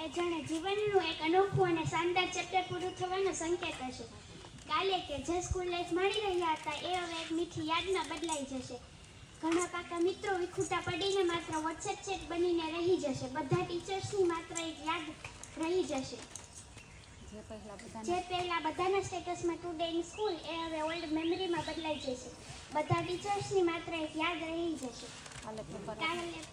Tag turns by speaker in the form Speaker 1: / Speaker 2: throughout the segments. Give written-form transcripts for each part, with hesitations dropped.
Speaker 1: એ જાણે જીવનનું એક અનોખું અને શાનદાર ચેપ્ટર પૂરું થવાનો સંકેત હશે. કાલે કે જે સ્કૂલ લાઈફ માણી રહ્યા હતા એ હવે એક મીઠી યાદમાં બદલાઈ જશે. ઘણા પાકા મિત્રો વિખૂટા પડીને માત્ર વોટ્સએપ ચેટ બનીને રહી જશે. બધા ટીચર્સની માત્ર એક યાદ રહી જશે. જે પહેલા બધાના સ્ટેટસમાં ટુડે ઇન સ્કૂલ એ હવે ઓલ્ડ મેમરીમાં બદલાઈ જશે. બધા ટીચર્સની માત્ર એક યાદ રહી જશે. કાલે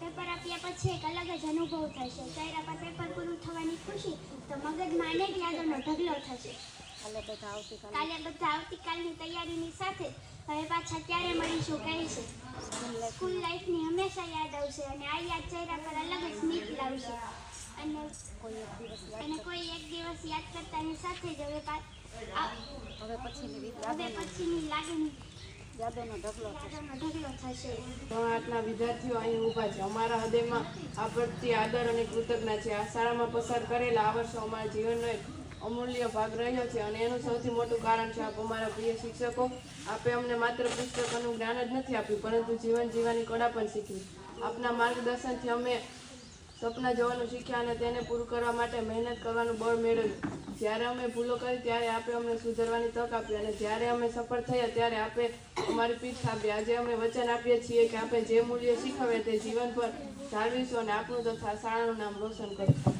Speaker 1: પેપર આપ્યા પછી એક અલગ જ અનુભવ થશે. ચહેરા પર પેપર પૂરું થવાની ખુશી તો મગજમાં અનેક યાદોનો ઢગલો થશે. કાલે બધા આવતીકાલની તૈયારીની સાથે હવે પાછા ક્યારે મળીશું કહીશું. સ્કૂલ લાઈફની હંમેશા યાદ આવશે અને આ યાદ ચહેરા પર અલગ જ સ્મિત લાવશે. અને કોઈ એક દિવસ યાદ કરતાની સાથે જ હવે પછીની લાગણી યાદોનો ઢગલો થશે.
Speaker 2: ધોરણના વિદ્યાર્થીઓ અહીં ઊભા છે. અમારા હૃદયમાં આ પ્રત્યે આદર અને કૃતજ્ઞતા છે. આ શાળામાં પસાર કરેલા આ વર્ષો અમારા જીવનનો એક અમૂલ્ય ભાગ રહ્યો છે અને એનું સૌથી મોટું કારણ છે આપ અમારા પ્રિય શિક્ષકો. આપે અમને માત્ર પુસ્તકોનું જ્ઞાન જ નથી આપ્યું પરંતુ જીવન જીવવાની કળા પણ શીખવી. આપના માર્ગદર્શનથી અમે સપના જોવાનું શીખ્યા અને તેને પૂરું કરવા માટે મહેનત કરવાનું બળ મેળવ્યું. જ્યારે અમે ભૂલો કરી ત્યારે આપે અમને સુધારવાની તક આપી અને જ્યારે અમે સફળ થયા ત્યારે આપે અમારી પીઠ થાપી. આજે અમે વચન આપીએ છીએ કે આપણે જે મૂલ્ય શીખવ્યા તે જીવન પર જાળવીશું અને આપણું તથા શાળાનું નામ રોશન કરીશું.